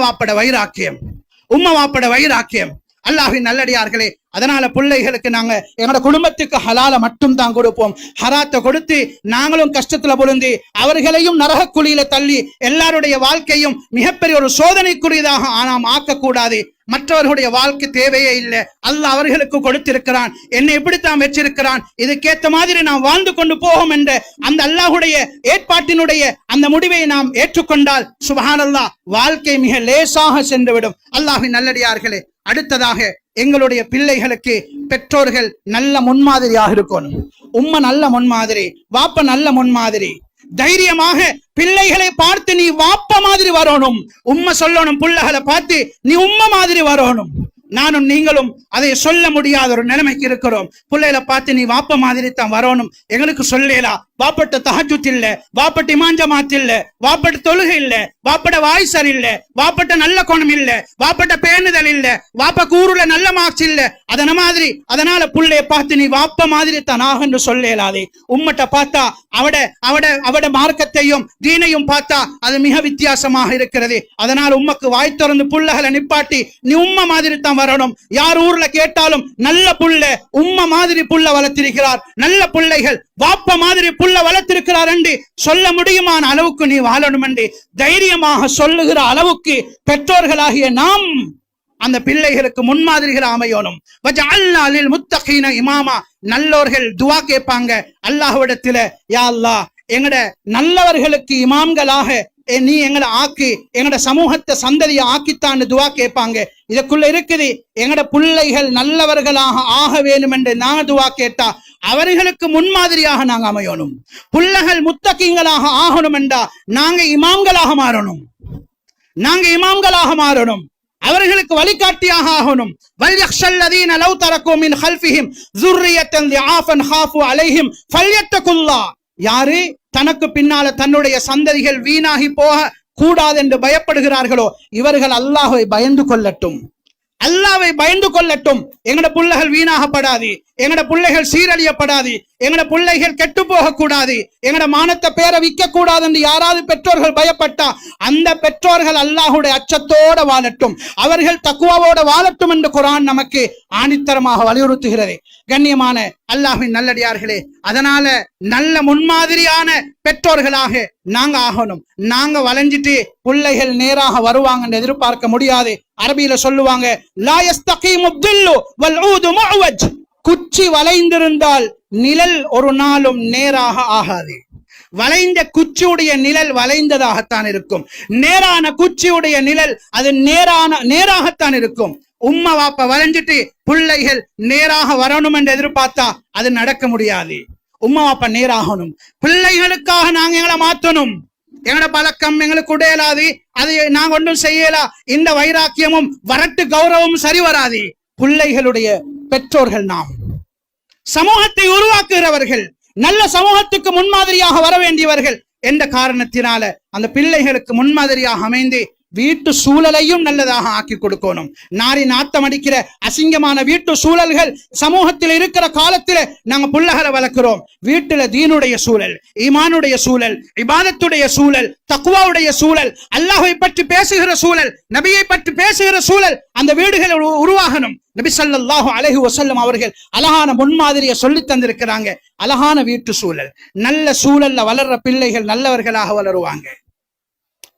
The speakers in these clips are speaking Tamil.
வாப்பட வைராக்கியம், உம்மா வாப்பட வைராக்கியம். அல்லாஹ்வின் நல்லடியார்களே, அதனால பிள்ளைகளுக்கு நாங்க எங்களோட குடும்பத்துக்கு ஹலால மட்டும் தான் கொடுப்போம். ஹராத்தை கொடுத்து நாங்களும் கஷ்டத்துல பொழுந்து அவர்களையும் நரக குழியில தள்ளி எல்லாருடைய வாழ்க்கையும் மிகப்பெரிய ஒரு சோதனைக்குரியதாக நாம் ஆக்கக்கூடாது. மற்றவர்களுடைய வாழ்க்கை தேவையே இல்லை. அல்லாஹ் அவர்களுக்கு கொடுத்திருக்கிறான், என்னை எப்படித்தான் வச்சிருக்கிறான், இதுக்கேற்ற மாதிரி நாம் வாழ்ந்து கொண்டு போகும் என்ற அந்த அல்லாஹுடைய ஏற்பாட்டினுடைய அந்த முடிவை நாம் ஏற்றுக்கொண்டால் சுப்ஹானல்லாஹ் வாழ்க்கை மிக லேசாக சென்றுவிடும். அல்லாஹ்வின் நல்லடியார்களே, அடுத்ததாக எங்களுடைய பிள்ளைகளுக்கு பெற்றோர்கள் நல்ல முன்மாதிரியாக இருக்கணும். உம்மை நல்ல முன்மாதிரி, வாப்ப நல்ல முன்மாதிரி. தைரியமாக பிள்ளைகளை பார்த்து நீ வாப்ப மாதிரி வரணும். உம்மை சொல்லணும், பிள்ளைகளை பார்த்து நீ உம்மை மாதிரி வரணும். நானும் நீங்களும் அதை சொல்ல முடியாத ஒரு நிலைமைக்கு இருக்கிறோம். பிள்ளைகளை பார்த்து நீ வாப்ப மாதிரி தான் வரணும். எங்களுக்கு சொல்லலாம், வாப்பட்ட தஹஜ்ஜுத் இல்ல, வாப்பட்ட இமாம் ஜமாத் இல்ல, வாப்பட்ட தொழுகை இல்ல, வாப்பட்ட வாய் சரி இல்ல, வாப்பட்ட நல்ல குணம் இல்ல, வாப்பட்ட பேணுதல் இல்ல, வாப்ப கூறுல நல்ல மார்க்ஸ் இல்ல, அதன மாதிரி. அதனால பிள்ளைய பார்த்து நீ வாப்ப மாதிரி தான் ஆகன்னு சொல்லலாதே. உம்மட்ட பார்த்தா அவட மார்க்கத்தையும் தீனையும் பார்த்தா அது மிக வித்தியாசமாக இருக்கிறது. அதனால உம்மக்கு வாய் திறந்து புள்ளைகளை நிப்பாட்டி நீ உம்ம மாதிரி தான் வரணும். யார் ஊர்ல கேட்டாலும் நல்ல புள்ள உம்ம மாதிரி புள்ள வளர்த்திருக்கிறார், நல்ல பிள்ளைகள் வாப்ப மாதிரி புள்ள வளர்த்திருக்கிறார் என்று சொல்ல முடியுமான அளவுக்கு நீ வாழணும் என்று தைரியமாக சொல்லுகிற அளவுக்கு பெற்றோர்களாகிய நாம் அந்த பிள்ளைகளுக்கு முன்மாதிரிகள் அமையணும். வஜஅல்னா லில் முத்தகீன இமாமா, நல்லோர்கள் துஆ கேட்பாங்க அல்லாஹ்விடத்திலே, யா அல்லாஹ் எங்கட நல்லவர்களுக்கு இமாம்களாக நீ எங்களை ஆக்கி எங்கட சமூகத்தை சந்ததியை ஆக்கித்தான்னு துஆ கேட்பாங்க. இதுக்குள்ள இருக்குது, எங்கட பிள்ளைகள் நல்லவர்களாக ஆக வேண்டும் என்று நாங்க துஆ கேட்டா அவர்களுக்கு முன்மாதிரியாக நாங்க அமையணும். பிள்ளைகள் முத்தகீங்களாக ஆகணும் என்றா நாங்க இமாம்களாக மாறணும். அவர்களுக்கு வழிகாட்டியாக ஆகணும். வல்யக்ஷல்லதீன லவ் தரகு மின் ஹல்ஃபிஹிம் ஸுர்ரியத்தன் லிஆஃபன் ஹாஃபு அலைஹிம் ஃபல்யத்தகுல்லாஹ், யாரு தனக்கு பின்னால தன்னுடைய சந்ததிகள் வீணாகி போக கூடாது என்று பயப்படுகிறார்களோ இவர்கள் அல்லாஹ்வை பயந்து கொள்ளட்டும். எங்கட பிள்ளைகள் வீணாகப்படாது, எங்கட பிள்ளைகள் சீரழியப்படாது, எங்கட பிள்ளைகள் கெட்டு போக கூடாது, எங்கட மானத்தை பேரை விற்க கூடாது என்று யாராவது பெற்றோர்கள் பயப்பட்டா அந்த பெற்றோர்கள் அல்லாஹுடைய அச்சத்தோட வாழட்டும், அவர்கள் தக்குவாவோட வாழட்டும் என்று குர்ஆன் நமக்கு ஆணித்தரமாக வலியுறுத்துகிறது. கண்ணியமான அல்லாஹ்வின் நல்லடியார்களே, அதனால நல்ல முன்மாதிரியான பெற்றோர்களாக நாங்க ஆகணும். நாங்க வளைஞ்சிட்டு பிள்ளைகள் நேராக வருவாங்கன்னு எதிர்பார்க்க முடியாது. அரபியில சொல்லுவாங்க, லா யஸ்தகீமு தில்லு வல் ஊது முஅவஜ், குச்சி வளைந்திருந்தால் நிழல் ஒரு நாளும் நேராக ஆகாது. வளைந்த குச்சியுடைய நிழல் வளைந்ததாகத்தான் இருக்கும், நேரான குச்சியுடைய நிழல் அது நேராகத்தான் இருக்கும். உம்மா வாப்பா வளைஞ்சிட்டு பிள்ளைகள் நேராக வரணும் என்று எதிர்பார்த்தா அது நடக்க முடியாது. உம்மா வாப்பா நேராகணும். பிள்ளைகளுக்காக நாங்க எங்களை மாற்றணும். எங்களோட பழக்கம் எங்களுக்கு உடையலாது, அது நாங்க ஒன்றும் செய்யலா. இந்த வைராக்கியமும் வரட்டு கௌரவமும் சரி வராது. பிள்ளைகளுடைய பெற்றோர்கள் நாம், சமூகத்தை உருவாக்குகிறவர்கள், நல்ல சமூகத்துக்கு முன்மாதிரியாக வர வேண்டியவர்கள் என்ற காரணத்தினால அந்த பிள்ளைகளுக்கு முன்மாதிரியாக அமைந்து வீட்டு சூழலையும் நல்லதாக ஆக்கி கொடுக்கணும். நாரி நாத்தம் அடிக்கிற அசிங்கமான வீட்டு சூழல்கள் சமூகத்தில் இருக்கிற காலத்தில நாங்க புள்ளகளை வளர்க்கிறோம். வீட்டுல தீனுடைய சூழல், ஈமானுடைய சூழல், இபாதத்துடைய சூழல், தக்வாவுடைய சூழல், அல்லாஹ்வை பற்றி பேசுகிற சூழல், நபியை பற்றி பேசுகிற சூழல் அந்த வீடுகள் உருவாகணும். நபி ஸல்லல்லாஹு அலைஹி வஸல்லம் அவர்கள் அழகான முன்மாதிரியை சொல்லி தந்திருக்கிறாங்க. அழகான வீட்டு சூழல், நல்ல சூழல்ல வளர்ற பிள்ளைகள் நல்லவர்களாக வளருவாங்க.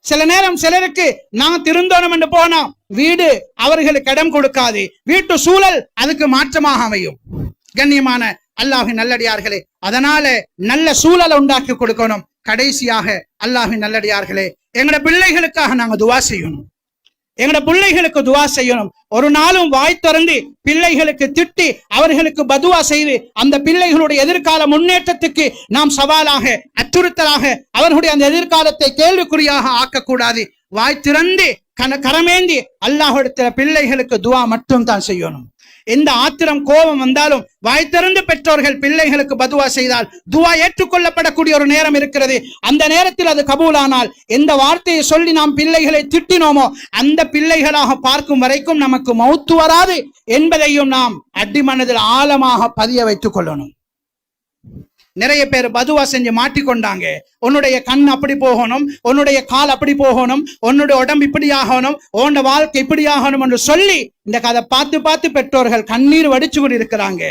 சில நேரம் சிலருக்கு நாங்க திருந்தோணும் என்று போனா வீடு அவர்களுக்கு இடம் கொடுக்காது, வீட்டு சூழல் அதுக்கு மாற்றமாக அமையும். கண்ணியமான அல்லாஹ்வின் நல்லடியார்களே, அதனால நல்ல சூழலை உண்டாக்கி கொடுக்கணும். கடைசியாக அல்லாஹ்வின் நல்லடியார்களே, எங்கட பிள்ளைகளுக்காக நாங்க துஆ செய்யணும். ஒரு நாளும் வாய் திறந்து பிள்ளைகளுக்கு திட்டி அவர்களுக்கு பதுவா செய்து அந்த பிள்ளைகளுடைய எதிர்கால முன்னேற்றத்துக்கு நாம் சவாலாக அச்சுறுத்தலாக அவர்களுடைய அந்த எதிர்காலத்தை கேள்விக்குறியாக ஆக்கக்கூடாது. வாய் திறந்து கரமேந்தி அல்லாஹ்விடத்துல பிள்ளைகளுக்கு துஆ மட்டும் தான் செய்யணும். எந்த ஆத்திரம் கோபம் வந்தாலும் வாய் திறந்து பெற்றோர்கள் பிள்ளைகளுக்கு பதுவா செய்தால் துஆ ஏற்றுக்கொள்ளப்படக்கூடிய ஒரு நேரம் இருக்கிறது. அந்த நேரத்தில் அது கபூலானால் எந்த வார்த்தையை சொல்லி நாம் பிள்ளைகளை திட்டினோமோ அந்த பிள்ளைகளாக பார்க்கும் வரைக்கும் நமக்கு மௌத்து வராது என்பதையும் நாம் அடிமனதில் ஆழமாக பதிய வைத்துக் கொள்ளணும். நிறைய பேர் பதுவா செஞ்சு மாட்டிக்கொண்டாங்க. உன்னுடைய கண் அப்படி போகணும், உன்னுடைய கால் அப்படி போகணும், உன்னுடைய உடம்பு இப்படி ஆகணும், உன்னோட வாழ்க்கை இப்படி ஆகணும் என்று சொல்லி இந்த கதை பார்த்து பார்த்து பெற்றோர்கள் கண்ணீர் வடிச்சு கொண்டு இருக்கிறாங்க.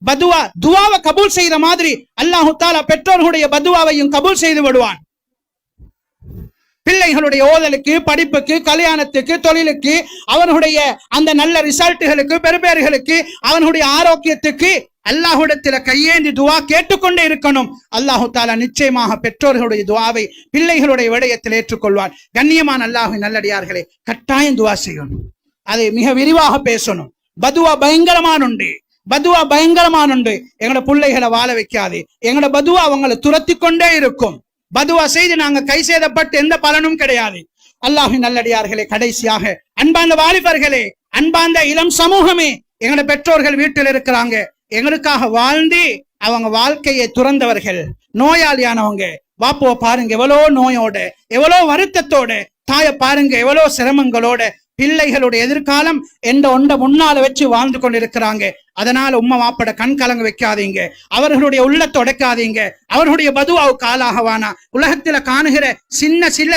பதுவா துவாவை கபூல் செய்த மாதிரி அல்லாஹு தஆலா பெற்றோர்களுடைய பதுவாவையும் கபூல் செய்து விடுவான். பிள்ளைகளுடைய ஓதலுக்கு, படிப்புக்கு, கல்யாணத்துக்கு, தொழிலுக்கு, அவனுடைய அந்த நல்ல ரிசல்ட்டுகளுக்கு, பெறுபேறுகளுக்கு, அவனுடைய ஆரோக்கியத்துக்கு அல்லாஹ்விடத்தில கையேந்தி துவா கேட்டுக்கொண்டே இருக்கணும். அல்லாஹு தஆலா நிச்சயமாக பெற்றோர்களுடைய துவாவை பிள்ளைகளுடைய விடயத்தில் ஏற்றுக்கொள்வான். கண்ணியமான அல்லாஹ்வின் நல்லடியார்களே, கட்டாயம் துவா செய்யணும். அதை மிக விரிவாக பேசணும். பதுவா பயங்கரமானுண்டு, பதுவா பயங்கரமானுண்டு. எங்களோட பிள்ளைகளை வாழ வைக்காது. எங்களோட பதுவா அவங்களை துரத்தி கொண்டே இருக்கும். பதுவா செய்து நாங்க கை சேதப்பட்டு எந்த பலனும் கிடையாது. அல்லாஹ்வின் நல்லடியார்களே, கடைசியாக அன்பார்ந்த வாலிபர்களே, அன்பார்ந்த இளம் சமூகமே, எங்களோட பெற்றோர்கள் வீட்டில் இருக்கிறாங்க. எங்களுக்காக வாழ்ந்து அவங்க வாழ்க்கையை துறந்தவர்கள், நோயாளியானவங்க. வாப்போ பாருங்க எவ்வளோ நோயோட, எவ்வளோ வருத்தத்தோட, தாய பாருங்க எவ்வளோ சிரமங்களோட பிள்ளைகளுடைய எதிர்காலம் என்ற ஒன்றை முன்னால வச்சு வாழ்ந்து கொண்டிருக்கிறாங்க. அதனால உம்மா வாப்பட கண் கலங்க வைக்காதீங்க, அவர்களுடைய உள்ளத்தை உடைக்காதீங்க, அவர்களுடைய பதுவாவுக்கு ஆளாகவானா. உலகத்துல காணுகிற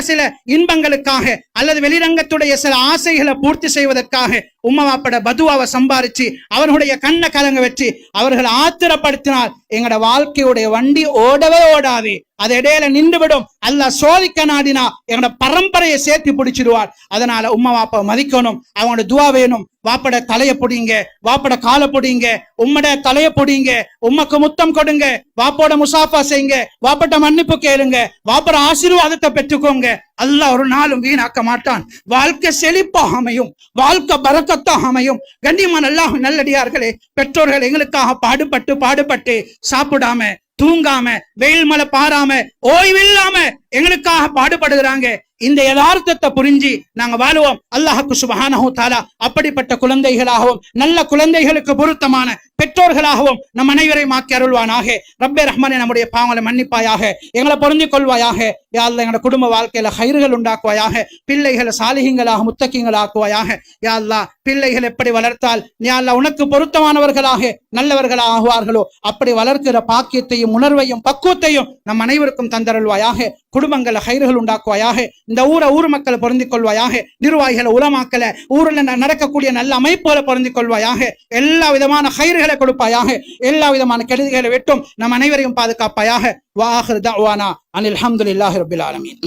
சில இன்பங்களுக்காக அல்லது வெளிரங்கத்துடைய சில ஆசைகளை பூர்த்தி செய்வதற்காக உம்மா வாப்பட பதுவாவை சம்பாரிச்சு அவர்களுடைய கண்ணை கலங்க வச்சு அவர்கள் ஆத்திரப்படுத்தினால் எங்களோட வாழ்க்கையுடைய வண்டி ஓடவே ஓடாது, அது இடையில நின்றுவிடும். அல்லாஹ் சோதிக்க நாடினா எங்களோட பரம்பரையை சேர்த்து பிடிச்சிடுவார். அதனால உம்மா வாப்ப மதிக்கணும், அவங்களோட துவா வேணும். வாப்பட தலைய பொடிங்க, வாப்பட காலை பொடிங்க, உம்மட தலைய பொடிங்க, உம்மக்கு முத்தம் கொடுங்க, வாப்போட முசாஃபா செய்யுங்க, வாப்பட்ட மன்னிப்பு கேளுங்க, வாப்பட ஆசீர்வாதத்தை பெற்றுக்கோங்க. அல்லாஹ் ஒரு நாளும் வீணாக்க மாட்டான். வாழ்க்கை செழிப்பாக அமையும், வாழ்க்கை பரக்கத்தாக அமையும். கண்ணியமான அல்லாஹ் நல்லடியார்களே, பெற்றோர்கள் எங்களுக்காக பாடுபட்டு சாப்பிடாம தூங்காம வெயில் மழை பாராம ஓய்வில்லாம எங்களுக்காக பாடுபடுகிறாங்க. இந்த யதார்த்தத்தை புரிஞ்சு நாங்க வாழுவோம். அல்லாஹ்வுக்கு சுப்ஹானஹு தஆலா அப்படிப்பட்ட குழந்தைகளாகவும் நல்ல குழந்தைகளுக்கு பொருத்தமான பெற்றோர்களாகவும் நம் அனைவரையும் ஆக்கி அருள்வானாக. ரப்பே ரஹ்மானே, நம்முடைய பாவங்களை மன்னிப்பாயாக, எங்களை பொருந்திக் கொள்வாயாக. யா அல்லாஹ், எங்களோட குடும்ப வாழ்க்கையில ஹைர்கள் உண்டாக்குவாயாக, பிள்ளைகளை சாலிஹீங்களாக முத்தகீங்களாக்குவாயாக. யா அல்லாஹ், பிள்ளைகள் எப்படி வளர்த்தால் யா அல்லாஹ் உனக்கு பொருத்தமானவர்களாக நல்லவர்களாக ஆகுவார்களோ அப்படி வளர்க்கிற பாக்கியத்தையும் உணர்வையும் பக்குவத்தையும் நம் அனைவருக்கும் தந்தருள்வாயாக. குடும்பங்களை ஹைர்கள் உண்டாக்குவாயாக. இந்த ஊர் மக்களை பொருந்திக் கொள்வாயாக. நிர்வாகிகளை, உலமாக்களை, ஊரில் நடக்கக்கூடிய நல்ல அமைப்புகளை பொருந்திக் கொள்வாயாக. எல்லா விதமான ஹைர்களை கொடுப்பாயாக. எல்லா விதமான கெடுதிகளை விட்டும் நம் அனைவரையும் பாதுகாப்பாயாக. வ ஆகிரு தஅவானா அனில் ஹம்துலில்லாஹி ரப்பில் ஆலமீன்.